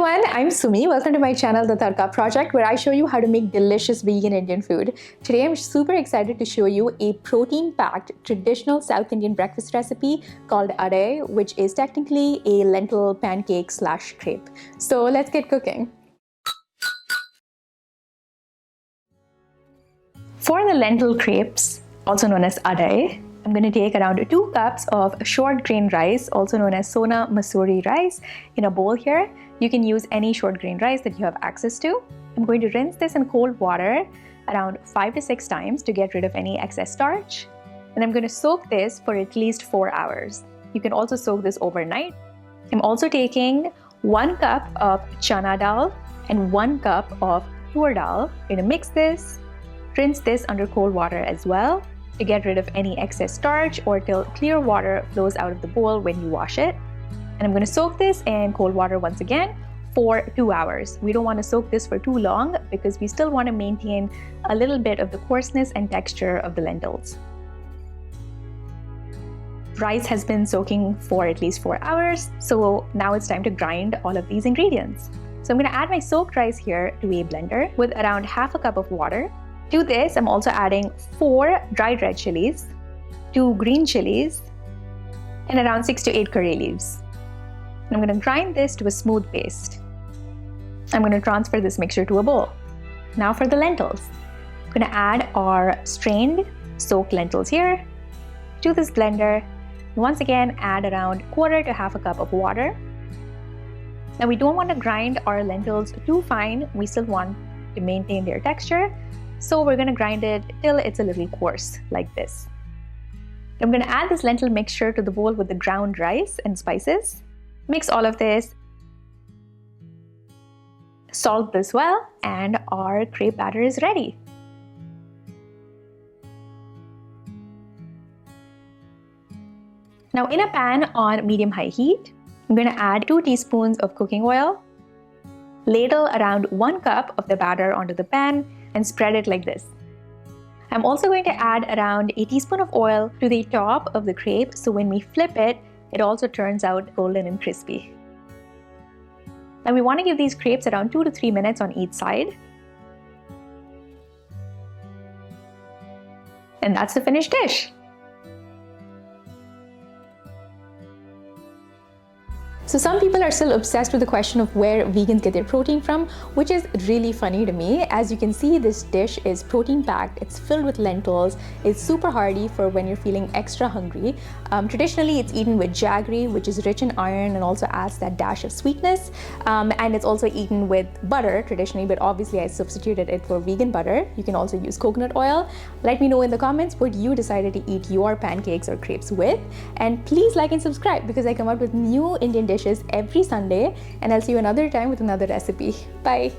everyone, I'm Sumi. Welcome to my channel, The Tadka Project, where I show you how to make delicious vegan Indian food. Today, I'm super excited to show you a protein-packed traditional South Indian breakfast recipe called Adai, which is technically a lentil pancake / crepe. So let's get cooking. For the lentil crepes, also known as Adai, I'm going to take around 2 cups of short grain rice, also known as Sona Masuri rice, in a bowl here. You can use any short grain rice that you have access to. I'm going to rinse this in cold water around 5 to 6 times to get rid of any excess starch. And I'm going to soak this for at least 4 hours. You can also soak this overnight. I'm also taking 1 cup of chana dal and 1 cup of tur dal. I'm going to mix this, rinse this under cold water as well, to get rid of any excess starch or till clear water flows out of the bowl when you wash it. And I'm going to soak this in cold water once again for 2 hours. We don't want to soak this for too long because we still want to maintain a little bit of the coarseness and texture of the lentils. Rice has been soaking for at least 4 hours, so now it's time to grind all of these ingredients. So I'm going to add my soaked rice here to a blender with around half a cup of water. To this, I'm also adding 4 dried red chilies, 2 green chilies, and around 6 to 8 curry leaves. And I'm going to grind this to a smooth paste. I'm going to transfer this mixture to a bowl. Now for the lentils. I'm going to add our strained soaked lentils here to this blender. Once again, add around 1/4 to half a cup of water. Now we don't want to grind our lentils too fine. We still want to maintain their texture. So we're going to grind it till it's a little coarse, like this. I'm going to add this lentil mixture to the bowl with the ground rice and spices. Mix all of this. Salt this well, and our crepe batter is ready. Now in a pan on medium-high heat, I'm going to add 2 teaspoons of cooking oil. Ladle around 1 cup of the batter onto the pan and spread it like this. I'm also going to add around a teaspoon of oil to the top of the crepe, so when we flip it, it also turns out golden and crispy. Now we want to give these crepes around 2 to 3 minutes on each side. And that's the finished dish. So some people are still obsessed with the question of where vegans get their protein from, which is really funny to me. As you can see, this dish is protein packed, it's filled with lentils, it's super hearty for when you're feeling extra hungry. Traditionally, it's eaten with jaggery, which is rich in iron and also adds that dash of sweetness. And it's also eaten with butter traditionally, but obviously I substituted it for vegan butter. You can also use coconut oil. Let me know in the comments what you decided to eat your pancakes or crepes with. And please like and subscribe because I come up with new Indian dishes every Sunday, and I'll see you another time with another recipe. Bye.